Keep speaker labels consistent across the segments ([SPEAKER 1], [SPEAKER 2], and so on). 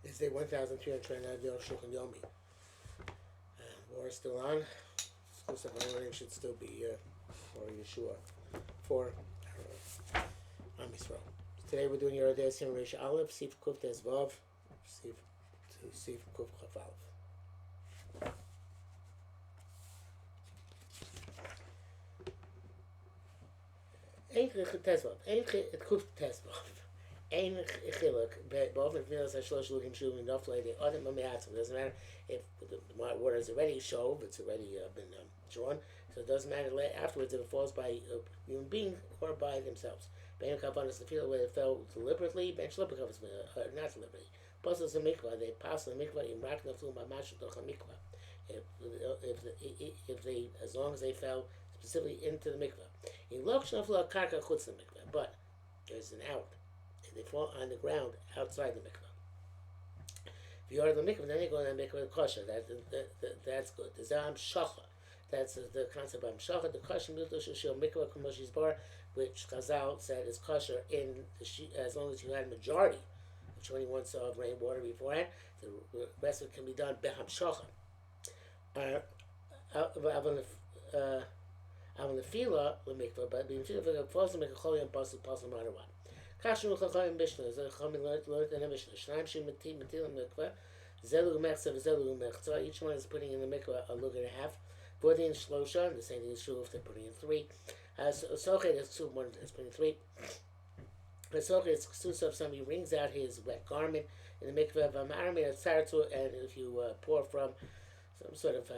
[SPEAKER 1] It's day 1329 of the Arukh HaShulchan Yomi. War is still on. School stuff I'm learning should still be for Yeshua. For Am Yisrael. Today we're doing Yerodei Sim Reish Aleph, Sif Kuf Tes Vav, Sif Kuf Chaf Aleph. Ein Tes Vav, Ein Kuf Tes Vav. Ein chiluk באופן תפילה של שלוש לוקים שוב enough lady other mamiatzim. Doesn't matter if the water is already shove, it's already been drawn, so it doesn't matter afterwards if it falls by a human being or by themselves. Ben kavanas the field where it fell deliberately, ben shlipakavas not deliberately. Plus it's a mikvah. They pass the mikvah in rak naflu mamash doch a mikvah. If they as long as they fell specifically into the mikvah. In lok shnaflu karka chutz the mikvah, but there's an out. They fall on the ground outside the mikvah. If you are the mikvah, then they go to the mikvah kosher. That's good. The zam shacha. That's the concept of shacha. The kosher shel mikvah kumoshi's bar, which Chazal said is kosher in as long as you had a majority of 21 saw of rainwater beforehand. The rest of it can be done beham shacha. Avon the fila the mikvah, but being fila falls the mikvah choli and pasul no matter what. Kasher Chachamim Mishnah. The Chachamim learned in the Mishnah. Shnaim Shim Matilim Mikvah. Zelu Mechza Zelu Mechza. Each one is putting in the mikvah a lug and a half. Vodin Shlosha. The same thing is true if they're putting in three. Sochet is two. One is putting three. Sochet is Ksusav. Somebody wrings out his wet garment in the mikvah. V'Amarmi Atzartu. And if you pour from some sort of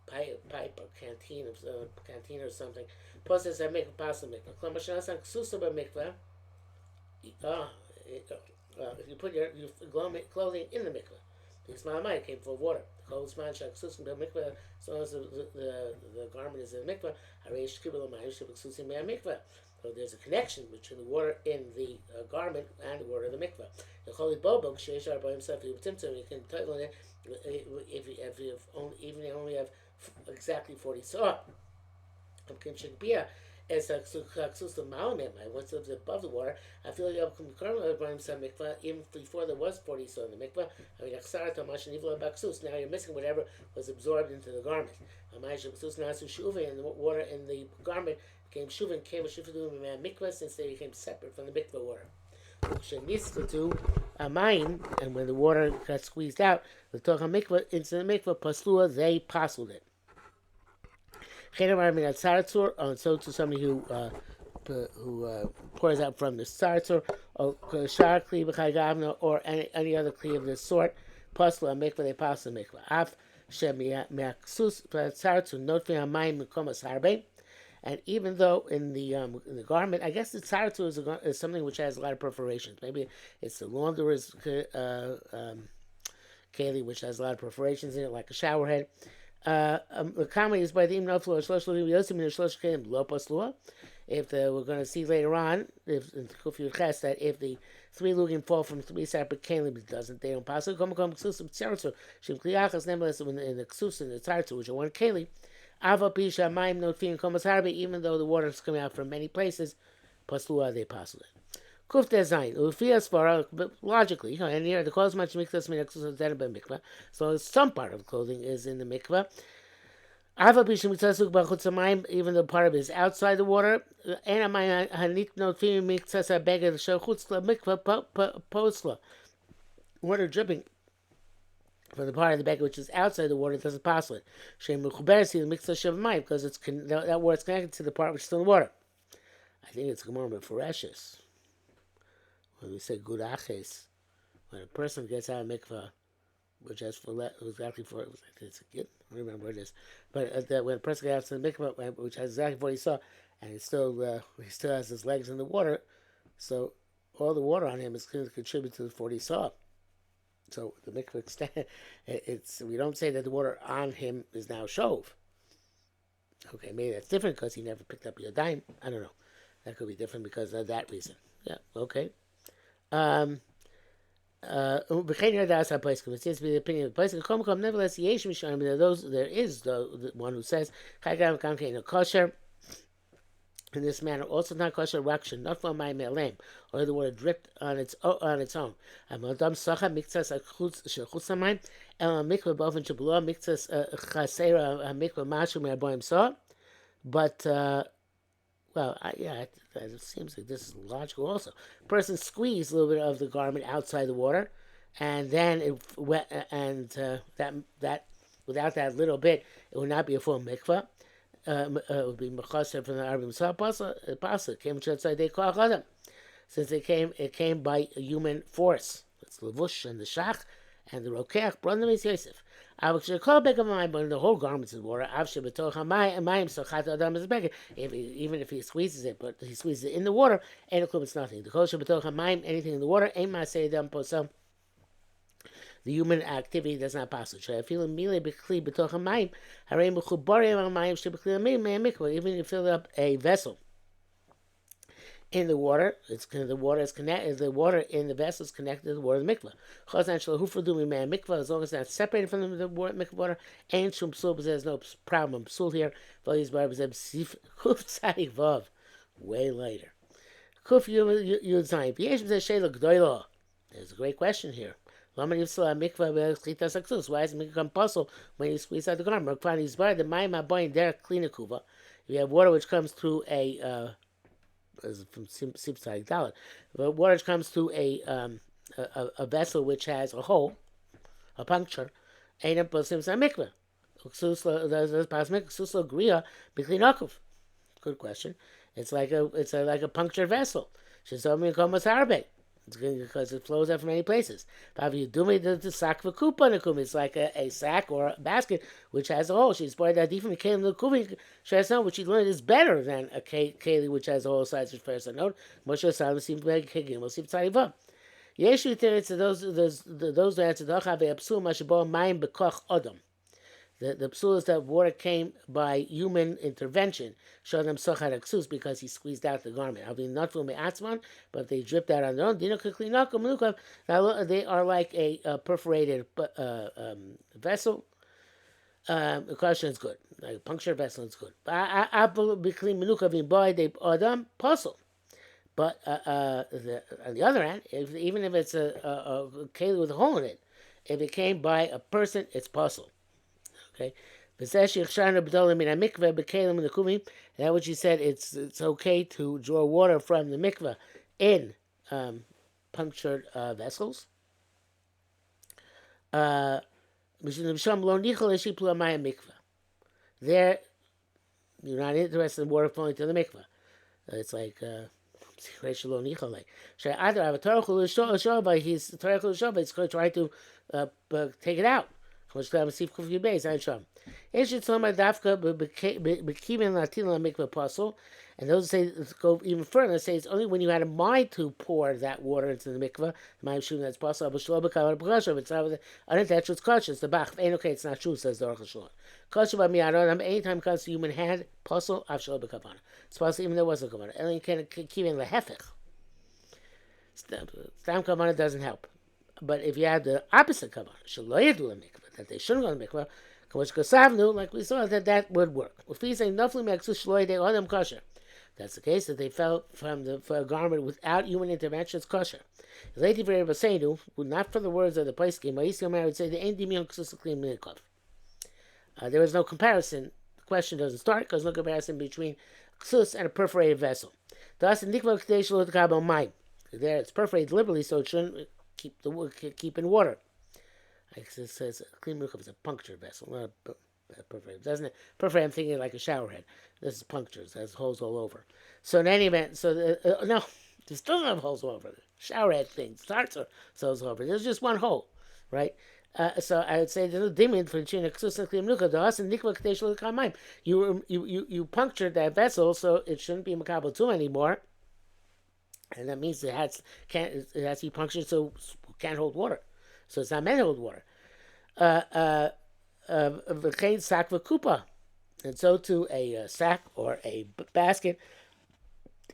[SPEAKER 1] pipe or canteen or something, plus there's a mikvah pasul mikvah. Klama Shanasan Ksusav mikvah. If you put your clothing in the mikveh, the Ismail came full of water. The clothes man shaksusim mikveh, as long as the garment is in the mikveh, hareish kibul mayim shaksusim mikveh. So there's a connection between the water in the garment and the water in the mikveh. The holy bobok sheishar by himself you can title it if you only have exactly 40 saw. As a ksus of malamim, once it was above the water, I feel like mikvah even before there was 40 so in the mikvah. I mean, now you're missing whatever was absorbed into the garment. And the water in the garment became shuvin, came mikvah since they became separate from the mikvah water. A mine, and when the water got squeezed out, the tocha mikvah into the mikvah paslua, they pasled it. And so to somebody who pours out from the tzartzur or any other kli of this sort, pasla mikvah they pass the mikvah. Af shemiaksus tzartzur not v'hamayim mikomas harbe. And even though in the garment, I guess the tzartzur is something which has a lot of perforations. Maybe it's the launderer's keli, which has a lot of perforations in it, like a shower head. The comment is by the Imn Naflu Shlosh Lugim Yosim in Shlosh Kelim Lo Paslua. If we're going to see later on, if in Kufiyud Ches, that if the three lugim fall from three separate kelim, it doesn't. They don't pass. Come ksusim tzartzur shem kliyachas. Nevertheless, in the ksus and the tzartzur, which are one kelim, ava pisha mayim notfin komas harbe. Even though the water is coming out from many places, paslua they pass it. Kuf design ufias for logically, and here the clothes much mikvah min ksus zed ben mikvah. So some part of the clothing is in the mikvah. Ava bishim mitzasuk b'chutz hamayim, even though part of it is outside the water. And amayim hanit notfim mitzasa beged shel chutz mikvah posla. Water dripping from the part of the beged which is outside the water doesn't pass it. Shem mechuberes the mitzvah shemayim because it's that water is connected to the part which is still in the water. I think it's Gemara Meforeshus. When we say guraches, when a person gets out of mikvah, which has exactly for it's a kid, I don't remember what it is, but when a person gets out of the mikvah, which has exactly what he saw, and he still has his legs in the water, so all the water on him is going to contribute to what he saw. So the mikvah extend, we don't say that the water on him is now shov. Okay, maybe that's different because he never picked up your dime. I don't know. That could be different because of that reason. Yeah. Okay. It seems to be the opinion of the place. Nevertheless, there is the one who says kosher. in this manner. Also not kosher rakshin, not for my melem, or the water dripped on its own. Amadam sacha mikzas shechusamayim el mikvah boven shebula mikzas chasera mikvah mashu me'aboyim saw. But it seems like this is logical. Also, person squeezed a little bit of the garment outside the water, and then it wet, and that without that little bit, it would not be a full mikvah. It would be mechaser from the Arbim Pasuk. Came outside they call Adam, since it came by a human force. It's levush and the shach and the rokeach. Brother is Yosef. When the whole garment's in water, even if he squeezes it, but he squeezes it in the water, it's nothing. Anything in the water, the human activity does not pass. Even if you fill up a vessel in the water, the water is connected. The water in the vessel is connected to the water of the mikvah. As long as it's not separated from the mikvah water, ain't shum psul. There's no problem psul here. Way later. There's a great question here. Why is it become puzzle when you squeeze out the garment? If you have water which comes through from Sipsai Dalit, but water which comes through a vessel which has a hole, a puncture, ain't a mikvah. Good question. It's like a punctured vessel. It's because it flows out from many places. It's like a sack or a basket which has a hole. She's bored that even which she learned is better than a keli which has a hole size which first note. Moshe Salam seems to be kicking. We'll see if Yeshu theories to those that answer the psul mashabo mayim bekoch adam. The psul is that water came by human intervention. Show them sochar aksus because he squeezed out the garment. I'll be not for me atzman, but if they dripped out on their own, they are like a perforated vessel. The question is good. Like a punctured vessel is good. But on the other hand, even if it's a keli with a hole in it, if it came by a person, it's puzzle. Okay, that what she said. It's okay to draw water from the mikveh in punctured vessels. There, you're not interested in water flowing to the mikveh. It's like he's trying to take it out. And those who say go even further, say it's only when you had a mind to pour that water into the mikveh, that's possible. It's unattached, it's kosher. It's the bach. Okay, it's not true, says the Arukh HaShulchan. Anytime it comes to human hand, possible, it's possible even there was a kavanah. And you can't keep in the hefech. Stam kavanah doesn't help. But if you have the opposite kavanah, that they shouldn't go to mikveh, like we saw, that would work. If he's saying that's the case, that they fell from a garment without human intervention, it's kosher. Not for the words of the place game, I would say there is no comparison. The question doesn't start because no comparison between ksus and a perforated vessel. There it's perforated deliberately, so it shouldn't keep in water. Like it says, clean milk is a punctured vessel, not a perforated. Doesn't it? Perforated, I'm thinking like a shower head. This is punctures, has holes all over. So in any event, no, there's still not holes all over. The shower head thing starts or holes over. There's just one hole, right? So I would say there's no demand for between a ksus and clean milk. You punctured that vessel, so it shouldn't be makabel too anymore, and that means it has to be punctured, so it can't hold water. So it's not meant to hold water. And so to a sack or a basket.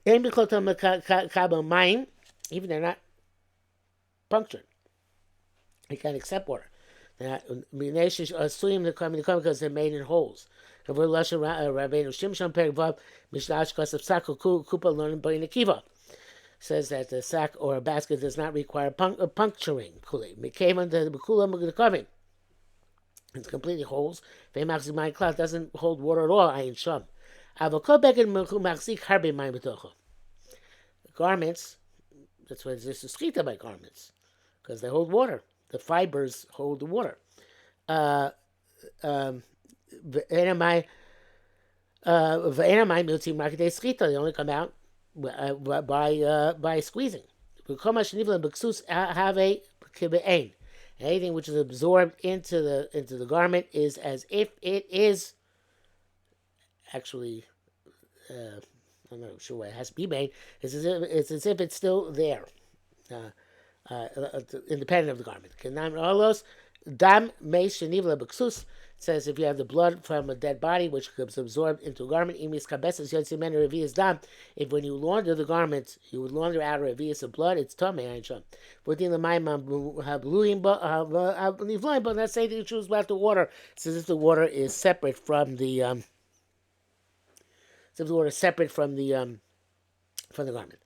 [SPEAKER 1] Even they're not punctured. They can't accept water. They're not because they're made in holes. Kavur Lashon Rabbeinu Shimshon Perek Vav Mishnah Ashkas of Sak Kupa Learning B'Nei Akiva says that the sack or a basket does not require puncturing. It's completely holes. Cloth doesn't hold water at all. Ayin Sham. Garments, that's why there's a schita by garments, because they hold water. The fibers hold the water. They only come out by squeezing. Anything which is absorbed into the garment is as if it is actually. I'm not sure what it has to be made. It's as if it's still there, independent of the garment. Dam says if you have the blood from a dead body which gets absorbed into a garment, if when you launder the garment, you would launder out a revius of blood, it's tamei. But let's say that you choose about the water. It's as if the water is separate from the garment.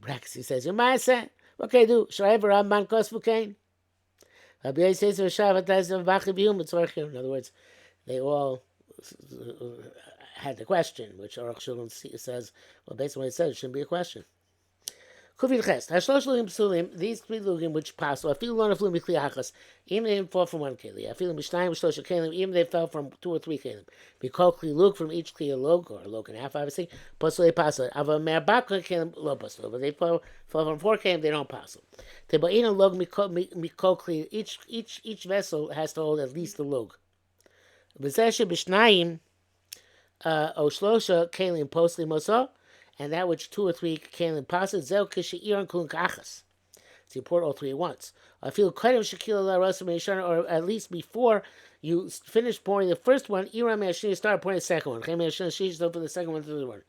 [SPEAKER 1] Braxy he says, what can I do? Should I ever have man kosfukain? In other words, they all had the question, which Arukh HaShulchan says, well, based on what he says, it shouldn't be a question. These three lugim which pass, even they didn't fall from one keli, even they fell from 2 or 3 kelim. Because kli lug from each kli a log, or a log and a half, obviously, pasul they pass it. But they fall from 4 kelim, they don't pass it. Each vessel has to hold at least a log. And that which 2 or 3 kelim passes, zel kisheiron kulun kachas. So you pour all 3 at once. I feel kadem shekila la rasa meishana, or at least before you finish pouring the first one, iram meishana, start pouring the second one. Chem meishana shish for the second one, the third one.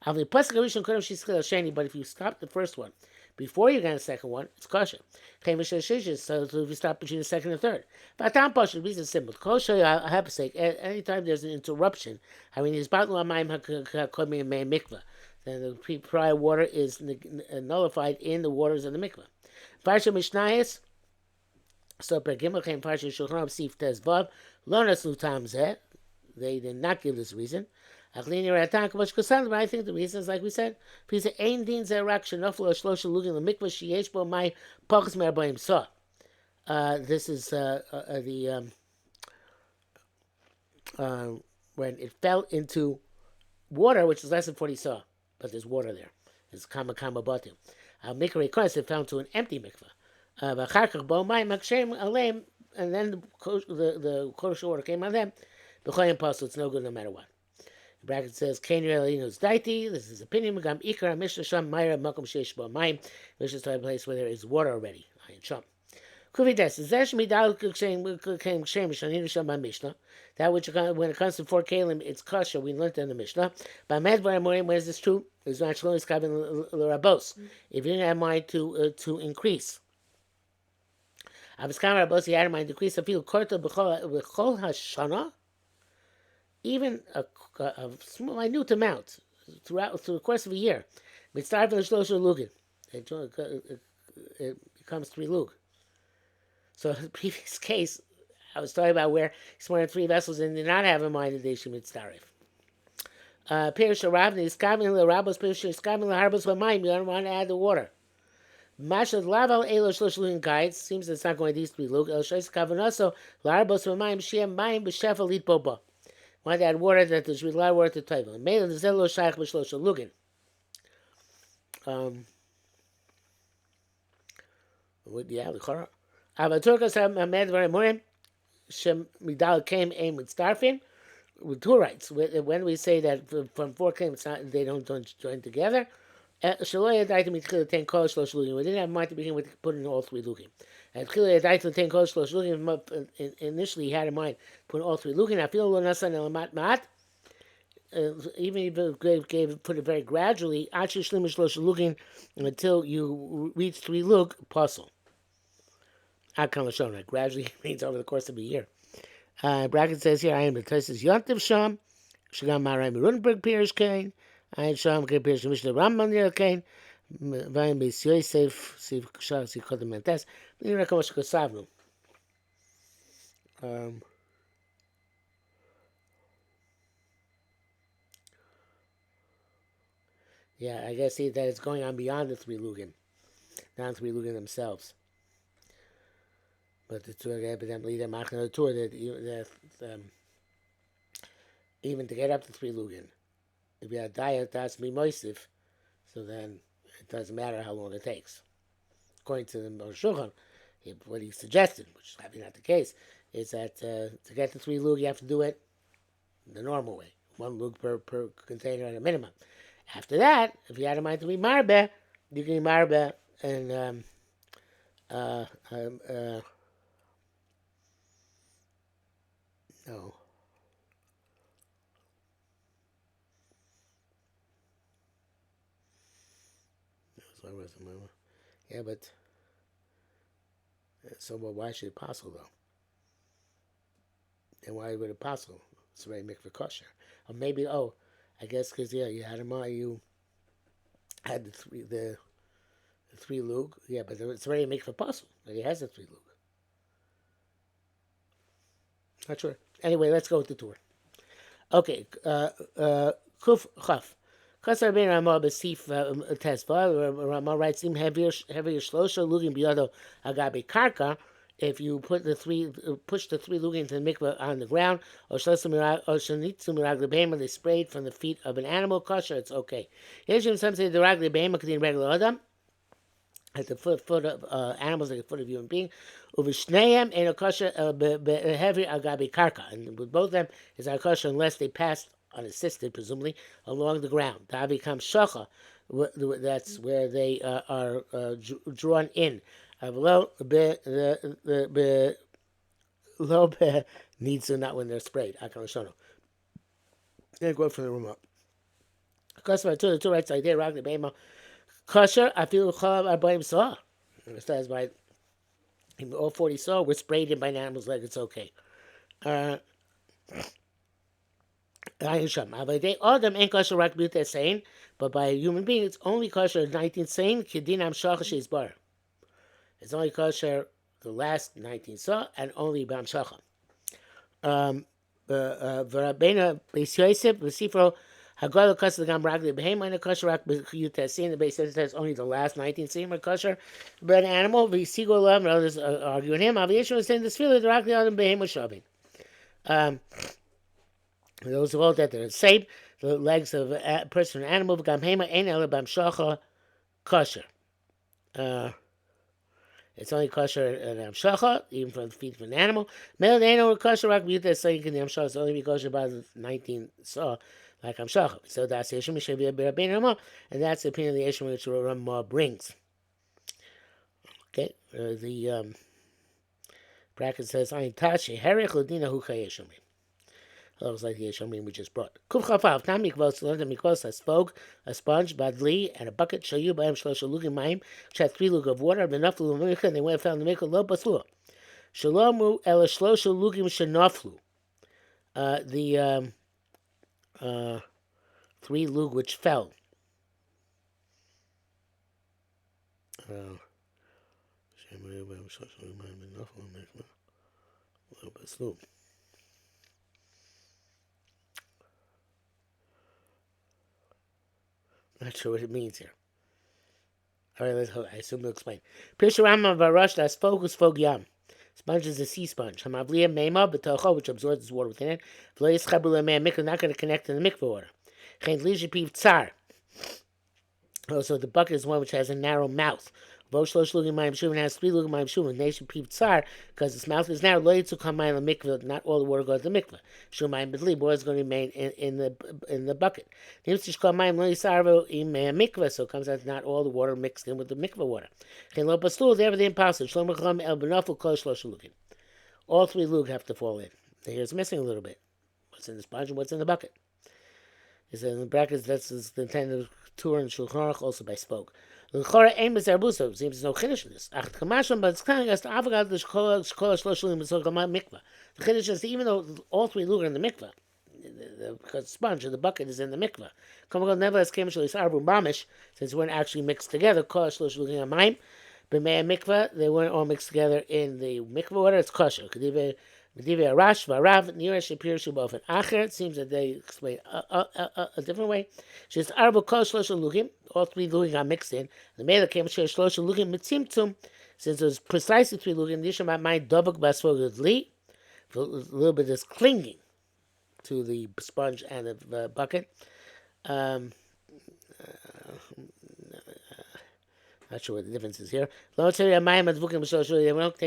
[SPEAKER 1] Avli pasuk rishon kadem sheskila sheni. But if you stop the first one before you get the second one, it's kosher. Chem meishana shish. So if you stop between the second and third, but tam pasuk the reason is simple. Kosher I have to say, anytime there's an interruption, I mean, his batlu amayim hakomi mei mikvah. Then the prior water is nullified in the waters of the mikvah. Parsha Mishnayos, so per Gimel came Parsha Shulchan Aruch Sif Tes Vav, lo nasu tam zeh. They did not give this reason. But I think the reason is like we said. This is when it fell into water, which is less than 40 saw. But there's water there. It's kama batim. Mikra Kodesh, it fell into an empty mikvah. And then the kosher water came on them. It's no good no matter what. The bracket says, Daiti. This is opinion. Mishnah is a place where there is water already. That which, when it comes to 4 kelim, it's kosher. We learned in the Mishnah. But when is this true? It's not shalom l'rabos. If you didn't have mind to increase, Rabos, he had in mind to increase. I feel korta b'chol hashana, even a small, minute amount through the course of a year. Mitzvah l'shlosh lugin. It becomes 3 lug. So in the previous case, I was talking about where he's wearing 3 vessels and did not have in mind that they should mitzdarif. Pirish Ravni is coming the Rabbos Pirish is coming the harbors for mine. You don't want to add the water. Mashad Laval Elo Shloshluin guides seems it's not going to these 3 lug. El Shais Kavanaso Larbos for mine. Shem mine b'shefel lit boba. Want to add water that there's a lot of water to table. Mele the Zelo Shaykh b'shlosh lugin. Yeah, the Chora. Avaturkas have Ahmed Varemurim. Shem Midal came aim with starfin. With 2 rights. When we say that from 4 claims, they don't join together. We didn't have mind to begin with putting all 3 lugim. Initially, he had in mind putting all 3 lugim. I feel even if put it very gradually, until you reach 3 lug, puzzle. Gradually means over the course of a year. Bracket says here, I am the Tosis Yontiv Sham, Shagam Marai Runberg Pirish Kane, I am Sham Pirish Mishnah Ramman Yer Kane, Vayim Beis Yosef, Siv Kshar, Siv Kodem Mentes, Nirakosh Kosavnu. Yeah, I guess see that it's going on beyond the three Lugin, not three Lugin themselves. But the tour evidently they're marking the tour that even to get up to three Lugin, if you have diet, that's be moistif, so then it doesn't matter how long it takes. According to the Arukh HaShulchan, what he suggested, which is probably not the case, is that to get to three lug, you have to do it the normal way, one lug per container at a minimum. After that, if you had a mind to be marbe, you can be marbe and no. Yeah, but so why should it possible though? And why would it possible? It's already mikveh kosher. Or maybe I guess because you had you had the three lug. Yeah, but it's already mikveh possible. But he has the three lug. Not sure. Anyway, let's go with the tour. Okay, kuf chaf. Kasar ben Ramah besif tesva. Ramah writes him heavier shlosha lugim biyado agabe karka. If you put push the three lugim to the mikveh on the ground, or shanitzu mirag lebehema, they sprayed from the feet of an animal kosher, it's okay. Yeshim some say the rag lebehema could be regular adam. At the foot of animals, like the foot of human being, uvishneim and a kosher heavy agabe karka, and with both of them is a kosher unless they passed unassisted, presumably, along the ground. Davi kam shacha, that's where they are drawn in. Lo needs to not when they're sprayed. Akal shono. Then go from the room up. Customer to the two right side there, rag the bema. Kosher, I feel chalav arbaim saw. That's why all 40 saw were sprayed in by an animal's leg. It's okay. But by a human being, it's only kosher 19 saying kedinam shachash is bar. It's only kosher the last 19 saw and only bam shacha. V'Rabbeinu Beis Yosef v'Sifro Hagol kosher gam ragli behema and kosher rak b'yutesin. The Beis Yosef says only the last 19 saying are kosher. But an animal v'Sigo lam, and others arguing him. Aviyeshua is saying the tefillah the ragli adam behema shavin. Those who hold that they're safe, the legs of a person or animal, v'gamhema ein ela bam shacha kosher. It's only kosher in amshacha, even from the feet of an animal. Mel ain't no kosher rak b'yutas saying in the amshacha. It's only be kosher by the 19 saw like amshacha. So that's the Yeshua Mishavia B'Rabbeinu Ramah, and that's the opinion of the Yeshua which Ramah brings. Okay, the bracket says Ayin Tashi Herich Ladina Hucha Yeshua. That was like the Yeshomim we just brought. Kuf chafav tam mikvos learned the mikvos a spog, a sponge, badli, and a bucket. Shayu b'ayim shlosha lugim mayim, which had 3 lug of water. Benaflu l'mikvah, and they went and found the mikvah lo baslu. Shalomu el shlosha lugim shenaflu. The 3 lug which fell. Not sure what it means here. All right, I assume we'll explain. Pirsharama varush das focus fog yam. Sponge is a sea sponge. Hamavliya mema b'tocho, which absorbs the water within it. V'lo yischabula mei mikvah, not going to connect to the mikvah water. Chen lijipiv tsar. Also, the bucket is one which has a narrow mouth. Voshlosh lugim mayim shuvin has 3 lugim mayim shuvin. Nation piv tsar, because its mouth is narrow. Lo yitzu kamayim the mikvah. Not all the water goes to the mikvah. Shumayim b'dli, water is going to remain in the bucket. Nimtzish kamayim lo yisarvo im mikvah, so it comes out not all the water mixed in with the mikvah water. Chen lo baslu, they have the impossible. Shlom chacham el benafel kol shlosh lugim. All 3 lug have to fall in. Here's missing a little bit. What's in the sponge and what's in the bucket? He says in the brackets, that's the intent of Tur and Shulchan Aruch also by spoke. L'chora ein b'zer buso. Seems there's no chiddush in this. Ach kamashon, but it's telling us the avogad the shkola shlosh lulim b'sol mikvah. The chiddush is even though all three lugar in the mikvah, because the sponge or the bucket is in the mikvah. Come nevertheless came shalis arbu mamish, since they weren't actually mixed together. Kol shlosh lulim amayim. B'mei mikvah, they weren't all mixed together in the mikvah water. It's kosher. Medivi Arash Varav Nirash Pirshu Bofen Acher. It seems that they explain a different way. She's Arba Kol Shlosha Lugim. All three lugim are mixed in. The male came to Shlosha Lugim Mitzimtum. Since it was precisely three lugim, Nisham my Dobak Basvog Li. A little bit is clinging to the sponge and the bucket. Not sure what the difference is here. They won't take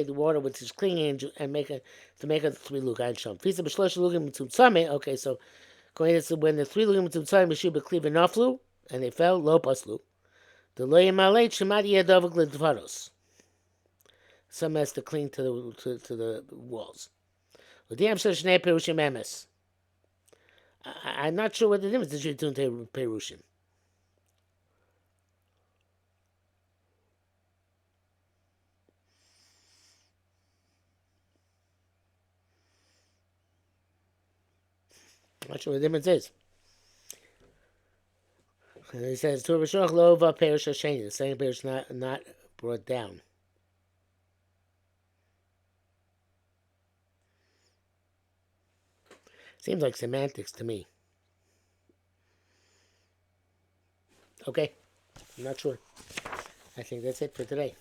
[SPEAKER 1] the water which is clinging and make it to make it three lugim shom. Okay, so going to when the three lugim mitzumtzame should be cleave and naflu and they fell lo paslu. The lo yamalei shemad yadavik ledvaros. Some has to cling to the walls. I'm not sure what the difference is between perushim. I'm not sure what the difference is. And he says, "To Rishon Lova Perish Hasheni." The second perish not brought down. Seems like semantics to me. Okay, I'm not sure. I think that's it for today.